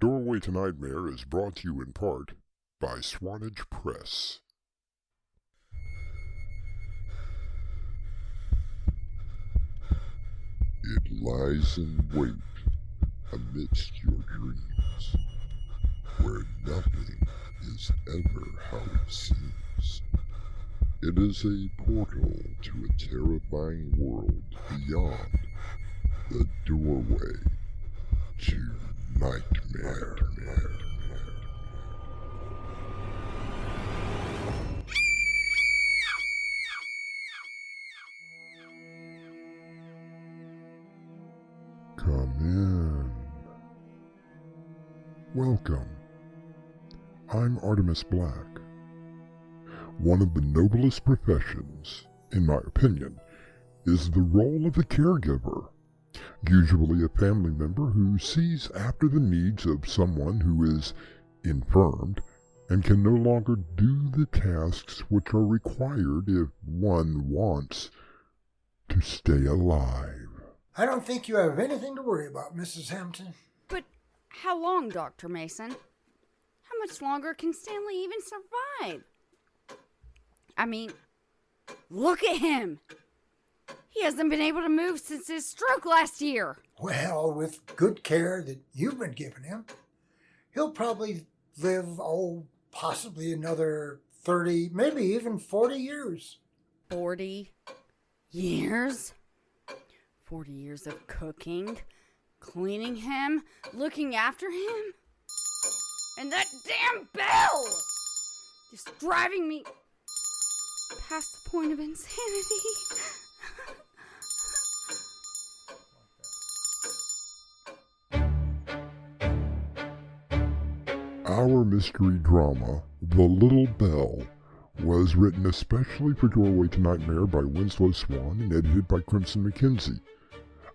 Doorway to Nightmare is brought to you in part by Swanage Press. It lies in wait amidst your dreams, where nothing is ever how it seems. It is a portal to a terrifying world beyond the doorway to nightmare. Come in. Welcome. I'm Artemis Black. One of the noblest professions, in my opinion, is the role of the caregiver. Usually a family member who sees after the needs of someone who is infirmed and can no longer do the tasks which are required if one wants to stay alive. I don't think you have anything to worry about, Mrs. Hampton. But how long, Dr. Mason? How much longer can Stanley even survive? I mean, look at him. He hasn't been able to move since his stroke last year. Well, with good care that you've been giving him, he'll probably live, possibly another 30, maybe even 40 years. 40 years? 40 years of cooking, cleaning him, looking after him. And that damn bell! Just driving me past the point of insanity. Our mystery drama, The Little Bell, was written especially for Doorway to Nightmare by Winslow Swan and edited by Crimson McKenzie.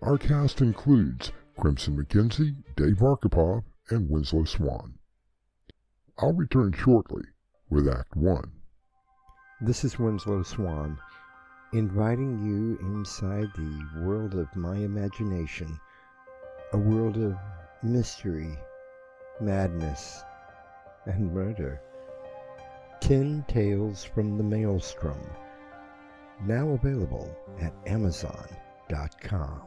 Our cast includes Crimson McKenzie, Dave Arkhipov, and Winslow Swan. I'll return shortly with Act 1. This is Winslow Swan, inviting you inside the world of my imagination, a world of mystery, madness, and murder. 10 Tales from the Maelstrom, now available at Amazon.com.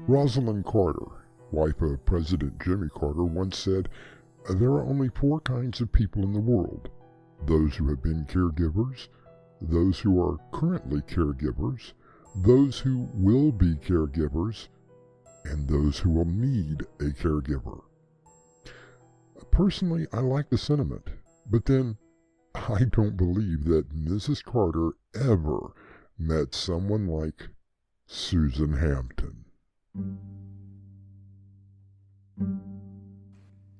Rosalind Carter, wife of President Jimmy Carter, once said, "There are only 4 kinds of people in the world: those who have been caregivers, those who are currently caregivers, those who will be caregivers, and those who will need a caregiver." Personally, I like the sentiment, but then I don't believe that Mrs. Carter ever met someone like Susan Hampton.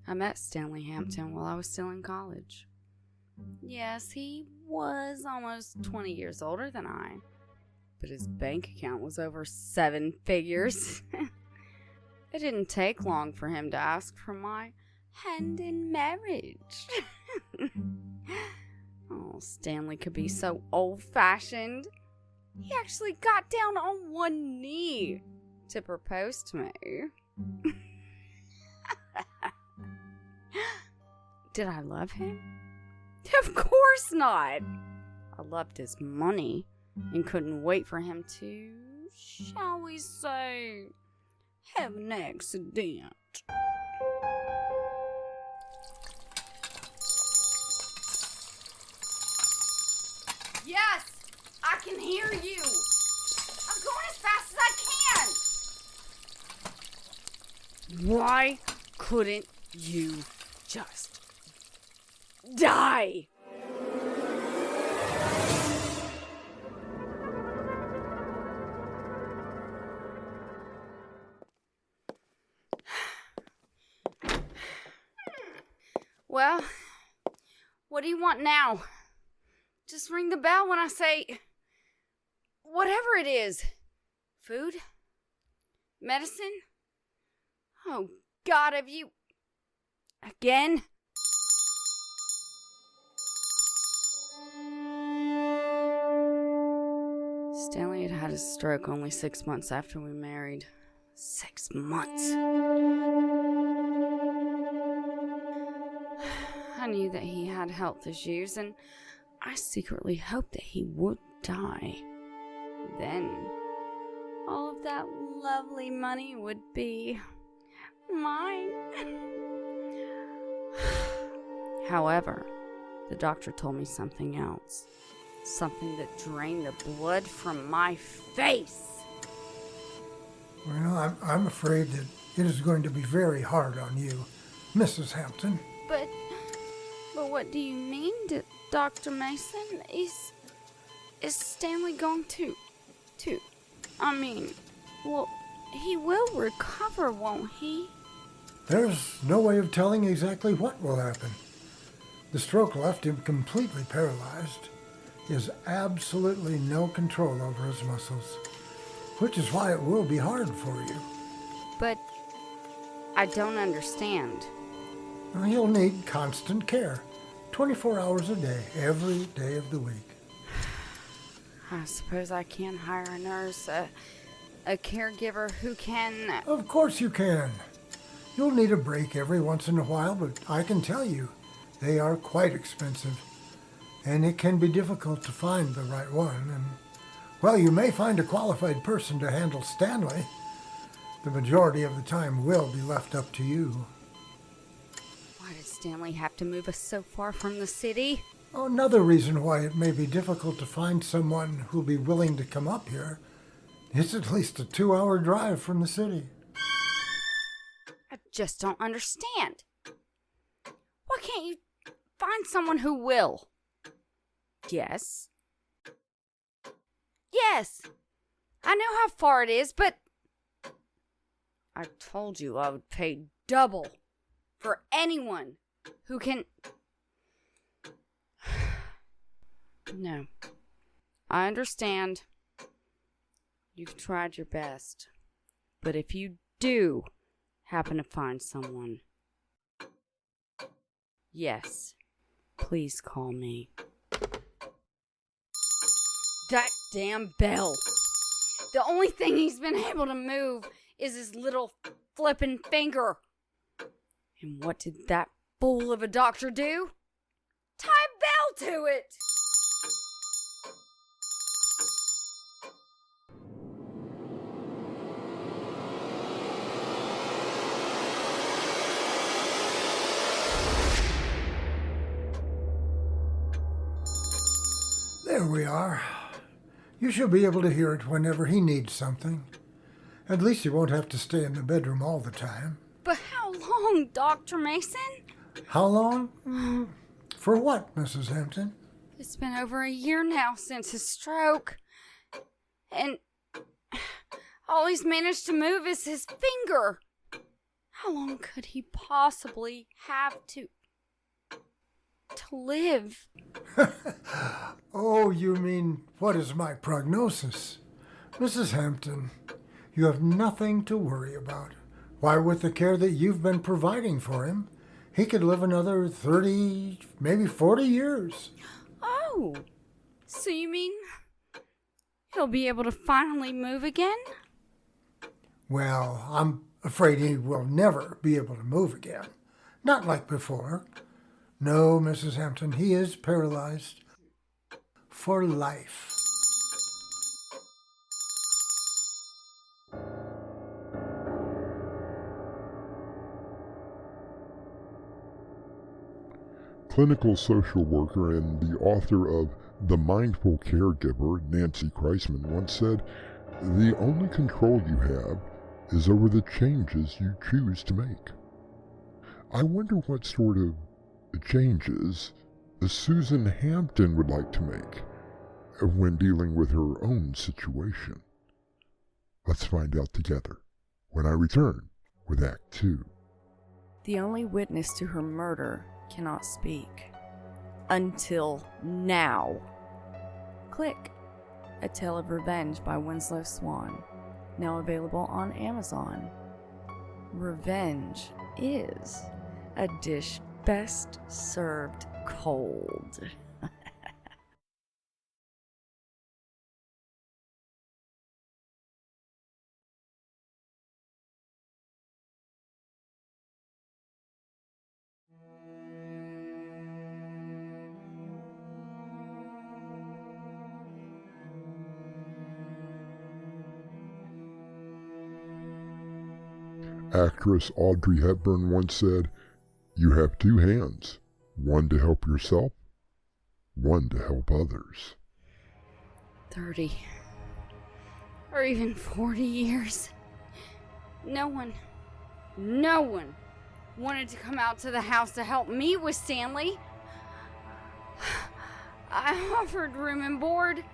I met Stanley Hampton while I was still in college. Yes, he was almost 20 years older than I, but his bank account was over 7 figures. It didn't take long for him to ask for my hand in marriage. Oh, Stanley could be so old-fashioned. He actually got down on one knee to propose to me. Did I love him? Of course not. I loved his money and couldn't wait for him to, shall we say, have an accident. Yes, I can hear you. I'm going as fast as I can. Why couldn't you just die? Well, what do you want now? Just ring the bell when I say whatever it is. Food? Medicine? Oh, God, have you Again? Stanley had had a stroke only 6 months after we married. 6 months. I knew that he had health issues, and I secretly hoped that he would die. Then, all of that lovely money would be mine. However, the doctor told me something else. Something that drained the blood from my face. Well, I'm afraid that it is going to be very hard on you, Mrs. Hampton. But what do you mean, Dr. Mason? Is Stanley going to? I mean, well, he will recover, won't he? There's no way of telling exactly what will happen. The stroke left him completely paralyzed. He has absolutely no control over his muscles, which is why it will be hard for you. But I don't understand. Well, he'll need constant care, 24 hours a day, every day of the week. I suppose I can hire a nurse, a caregiver who can... Of course you can. You'll need a break every once in a while, but I can tell you, they are quite expensive. And it can be difficult to find the right one. And, well, you may find a qualified person to handle Stanley. The majority of the time will be left up to you. Why did Stanley have to move us so far from the city? Another reason why it may be difficult to find someone who'll be willing to come up here. It's at least a 2-hour drive from the city. I just don't understand. Why can't you find someone who will? Yes. Yes. I know how far it is, but I told you I would pay double for anyone who can... No. I understand. You've tried your best. But if you do happen to find someone, yes, please call me. That damn bell. The only thing he's been able to move is his little flippin' finger. And what did that fool of a doctor do? Tie a bell to it! There we are. You should be able to hear it whenever he needs something. At least you won't have to stay in the bedroom all the time. But how long, Dr. Mason? How long? For what, Mrs. Hampton? It's been over a year now since his stroke. And all he's managed to move is his finger. How long could he possibly have to live? Oh, you mean, what is my prognosis? Mrs. Hampton, you have nothing to worry about. Why, with the care that you've been providing for him, he could live another 30, maybe 40 years. Oh, so you mean he'll be able to finally move again? Well, I'm afraid he will never be able to move again. Not like before. No, Mrs. Hampton, he is paralyzed for life. Clinical social worker and the author of The Mindful Caregiver, Nancy Kreisman, once said, "The only control you have is over the changes you choose to make." I wonder what sort of changes Susan Hampton would like to make when dealing with her own situation. Let's find out together when I return with Act 2. The only witness to her murder cannot speak. Until now. Click A Tale of Revenge by Winslow Swan, now available on Amazon. Revenge is A dish best served cold. Actress Audrey Hepburn once said, "You have two hands, one to help yourself, one to help others." 30 or even 40 years. No one wanted to come out to the house to help me with Stanley. I offered room and board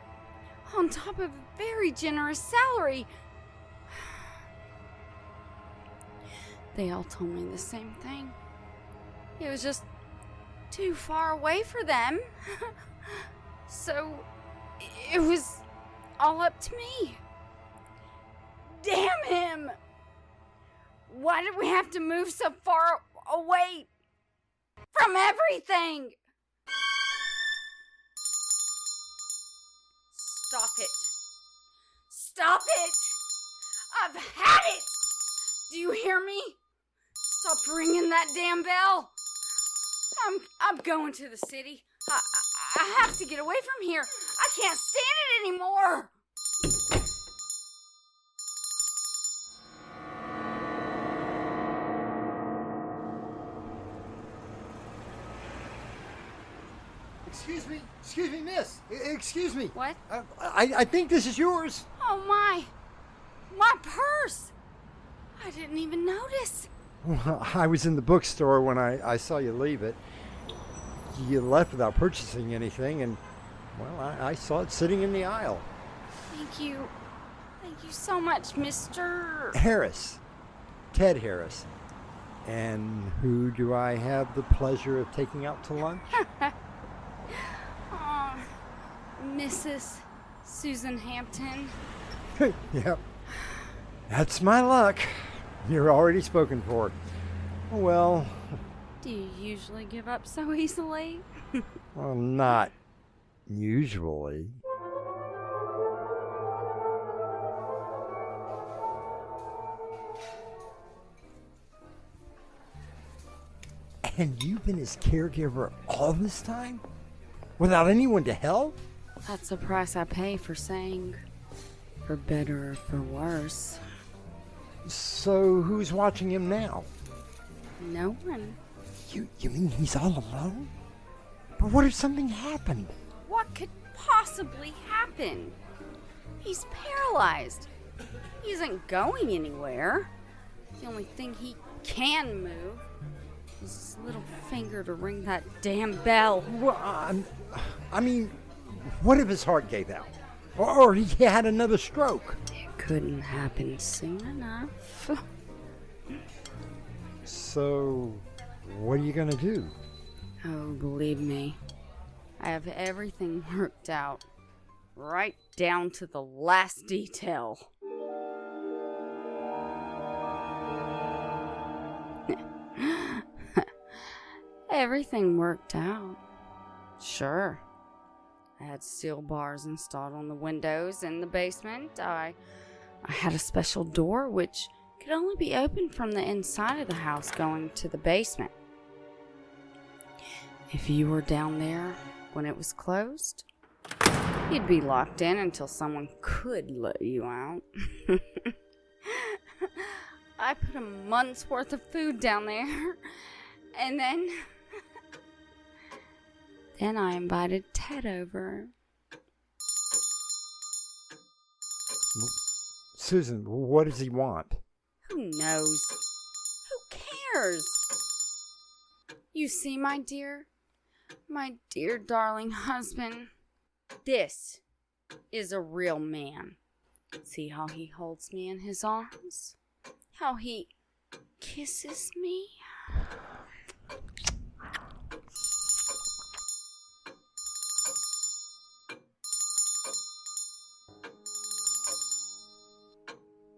on top of a very generous salary. They all told me the same thing. It was just too far away for them. So it was all up to me. Damn him! Why did we have to move so far away from everything? Stop it. Stop it! I've had it! Do you hear me? Stop ringing that damn bell. I'm going to the city. I have to get away from here. I can't stand it anymore. Excuse me, miss. Excuse me. What? I think this is yours. Oh my purse. I didn't even notice. Well, I was in the bookstore when I saw you leave it. You left without purchasing anything, and, well, I saw it sitting in the aisle. Thank you. Thank you so much, Mr. Harris. Ted Harris. And who do I have the pleasure of taking out to lunch? Mrs. Susan Hampton. Yep. That's my luck. You're already spoken for. Well... Do you usually give up so easily? Well, not usually. And you've been his caregiver all this time? Without anyone to help? That's the price I pay for saying, for better or for worse. So who's watching him now? No one. You mean he's all alone? But what if something happened? What could possibly happen? He's paralyzed. He isn't going anywhere. The only thing he can move is his little finger to ring that damn bell. Well, I mean, what if his heart gave out? Or he had another stroke? It couldn't happen soon enough. So, what are you gonna do? Oh, believe me, I have everything worked out, right down to the last detail. Everything worked out. Sure. I had steel bars installed on the windows in the basement. I had a special door which could only be opened from the inside of the house going to the basement. If you were down there when it was closed, you'd be locked in until someone could let you out. I put a month's worth of food down there, and then I invited Ted over. Susan, what does he want? Who knows? Who cares? You see, my dear darling husband, this is a real man. See how he holds me in his arms? How he kisses me?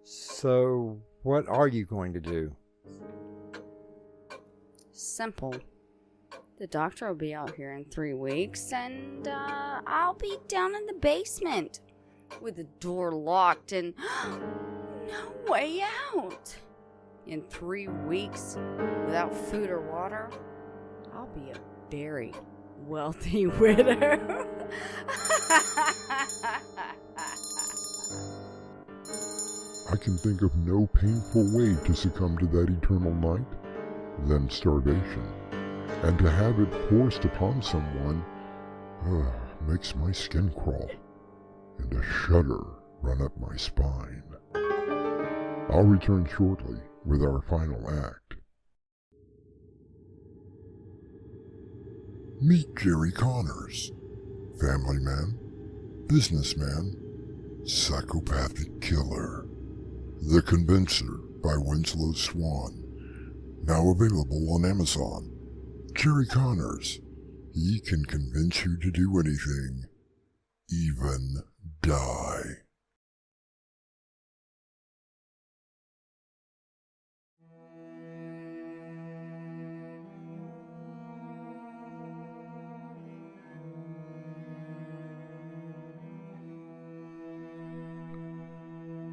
So, what are you going to do? simple. The doctor will be out here in 3 weeks, and I'll be down in the basement with the door locked and no way out. In 3 weeks, without food or water, I'll be a very wealthy widow. I can think of no painful way to succumb to that eternal night than starvation. And to have it forced upon someone makes my skin crawl and a shudder run up my spine. I'll return shortly with our final act. Meet Jerry Connors, family man, businessman, psychopathic killer. The Convincer by Winslow Swan, now available on Amazon. Jerry Connors, he can convince you to do anything, even die.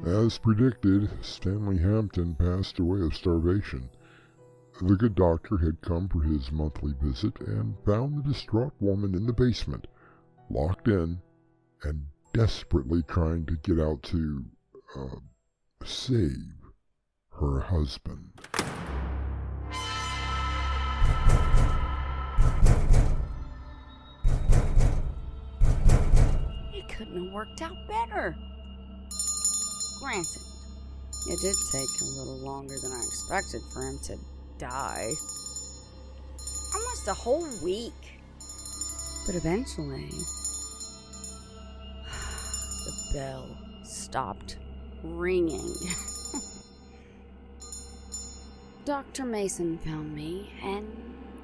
As predicted, Stanley Hampton passed away of starvation. The good doctor had come for his monthly visit and found the distraught woman in the basement, locked in and desperately trying to get out to, save her husband. It couldn't have worked out better. Granted, it did take a little longer than I expected for him to die. Almost a whole week. But eventually, the bell stopped ringing. Dr. Mason found me, and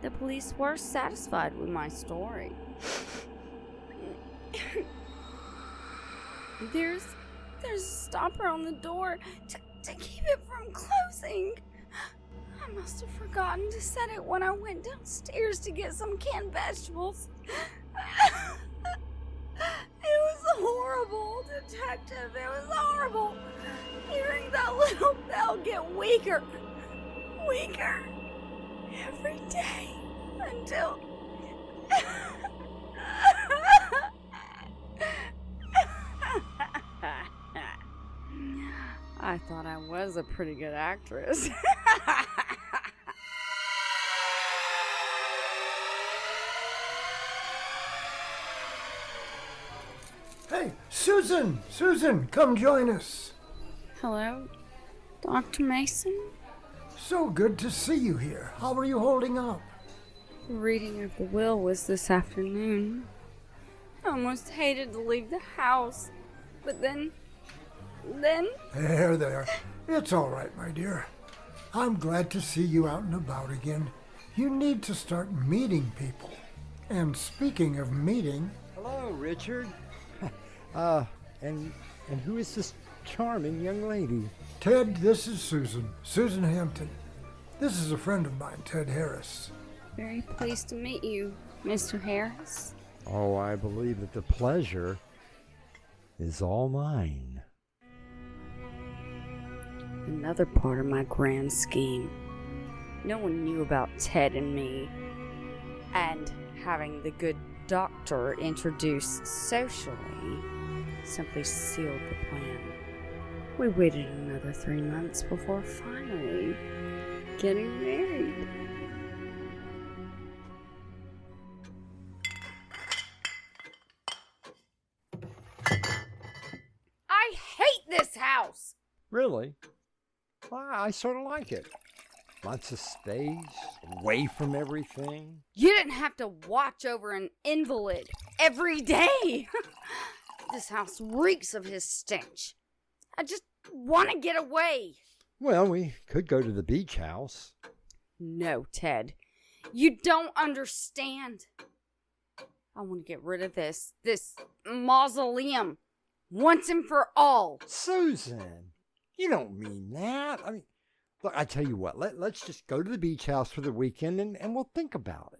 the police were satisfied with my story. There's a stopper on the door to keep it from closing. I must have forgotten to set it when I went downstairs to get some canned vegetables. It was horrible, detective. It was horrible. Hearing that little bell get weaker every day until... I thought I was a pretty good actress. Hey, Susan! Susan, come join us. Hello, Dr. Mason? So good to see you here. How are you holding up? The reading of the will was this afternoon. I almost hated to leave the house, but then... There. It's all right, my dear. I'm glad to see you out and about again. You need to start meeting people. And speaking of meeting... Hello, Richard. And who is this charming young lady? Ted, this is Susan. Susan Hampton. This is a friend of mine, Ted Harris. Very pleased to meet you, Mr. Harris. Oh, I believe that the pleasure is all mine. Another part of my grand scheme. No one knew about Ted and me, and having the good doctor introduced socially simply sealed the plan. We waited another 3 months before finally getting married. I hate this house! Really? Well, I sort of like it. Lots of space, away from everything. You didn't have to watch over an invalid every day. This house reeks of his stench. I just want to get away. Well, we could go to the beach house. No, Ted. You don't understand. I want to get rid of this mausoleum once and for all. Susan, you don't mean that. I mean, Look, I tell you what, let's just go to the beach house for the weekend and we'll think about it.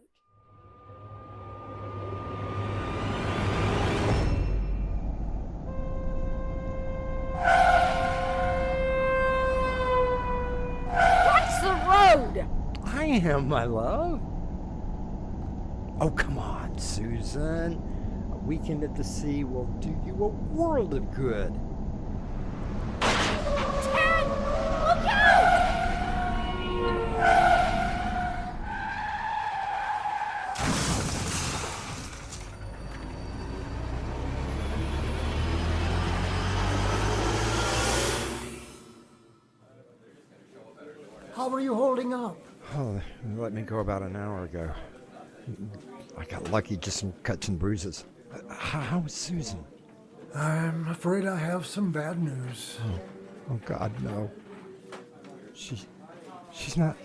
Watch the road! I am, my love. Oh, come on, Susan. A weekend at the sea will do you a world of good. Ted! Look out! How are you holding up? Oh, they let me go about an hour ago. I got lucky, just some cuts and bruises. How is Susan? I'm afraid I have some bad news. Oh God, no. She's not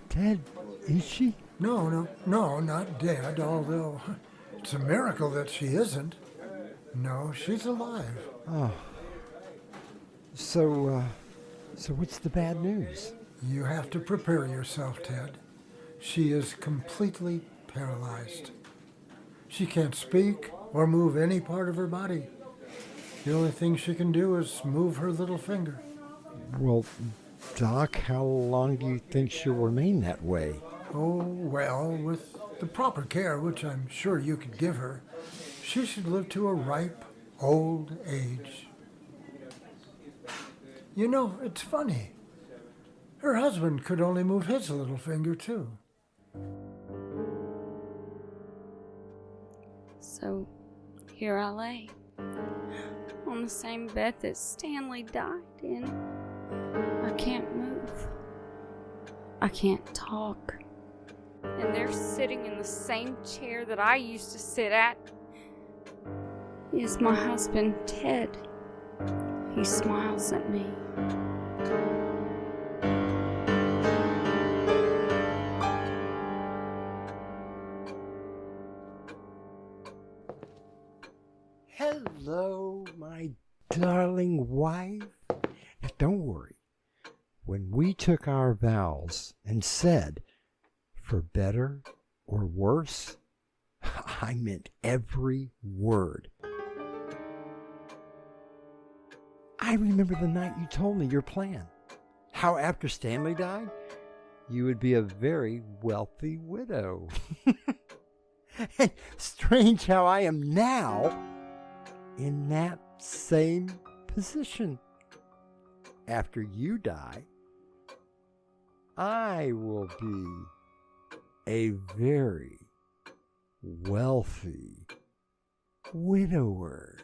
dead, is she? No, not dead, although it's a miracle that she isn't. No, she's alive. Oh. So what's the bad news? You have to prepare yourself, Ted. She is completely paralyzed. She can't speak or move any part of her body. The only thing she can do is move her little finger. Well, Doc, how long do you think she'll remain that way? Oh, well, with the proper care, which I'm sure you could give her, she should live to a ripe old age. You know, it's funny. Her husband could only move his little finger, too. So here I lay, on the same bed that Stanley died in. I can't move. I can't talk. And they're sitting in the same chair that I used to sit at. Is my husband, Ted. He smiles at me. Hello, my darling wife. Now, don't worry. When we took our vows and said, for better or worse, I meant every word. I remember the night you told me your plan. How after Stanley died, you would be a very wealthy widow. And strange how I am now in that same position. After you die, I will be a very wealthy widower.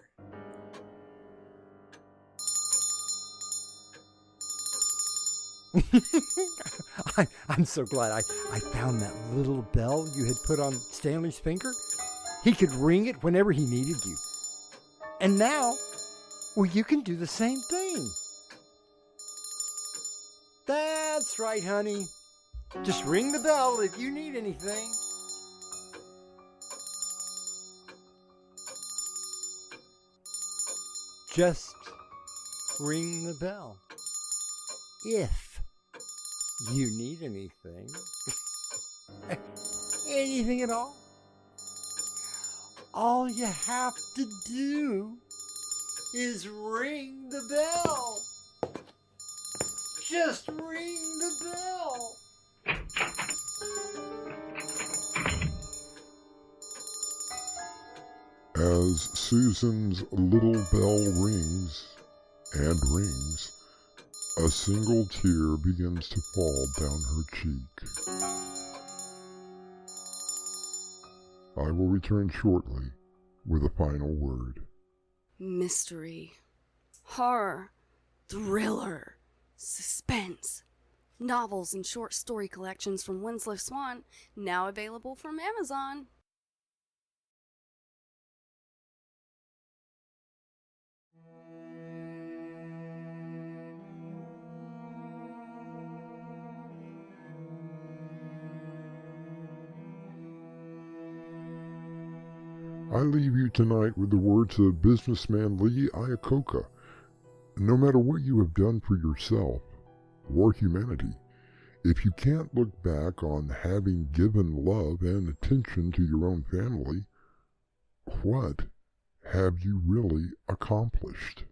I'm so glad I found that little bell you had put on Stanley's finger. He could ring it whenever he needed you. And now, well, you can do the same thing. That's right, honey. Just ring the bell if you need anything. Just ring the bell if you need anything. Anything at all. All you have to do is ring the bell. Just ring the bell. As Susan's little bell rings and rings, a single tear begins to fall down her cheek. I will return shortly with a final word. Mystery, horror, thriller, suspense. Novels and short story collections from Winslow Swan, now available from Amazon. I leave you tonight with the words of businessman Lee Iacocca. No matter what you have done for yourself, or humanity, if you can't look back on having given love and attention to your own family, what have you really accomplished?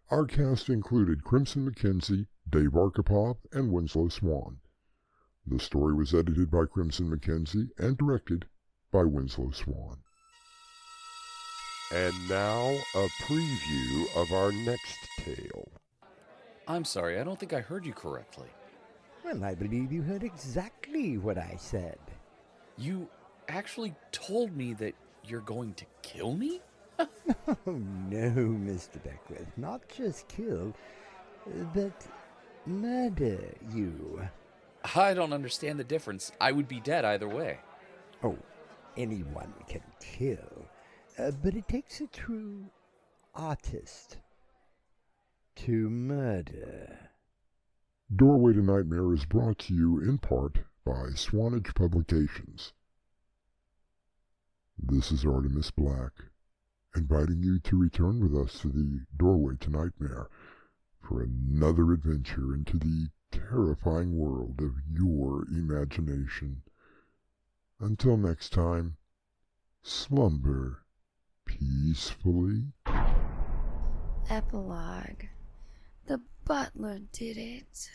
Our cast included Crimson McKenzie, Dave Arkhipov, and Winslow Swan. The story was edited by Crimson McKenzie and directed by Winslow Swan. And now, a preview of our next tale. I'm sorry, I don't think I heard you correctly. Well, I believe you heard exactly what I said. You actually told me that you're going to kill me? Oh, no, Mr. Beckwith. Not just kill, but murder you. I don't understand the difference. I would be dead either way. Oh, anyone can kill. But it takes a true artist to murder. Doorway to Nightmare is brought to you in part by Swanage Publications. This is Artemis Black, inviting you to return with us to the Doorway to Nightmare for another adventure into the terrifying world of your imagination. Until next time, slumber peacefully. Epilogue. The butler did it.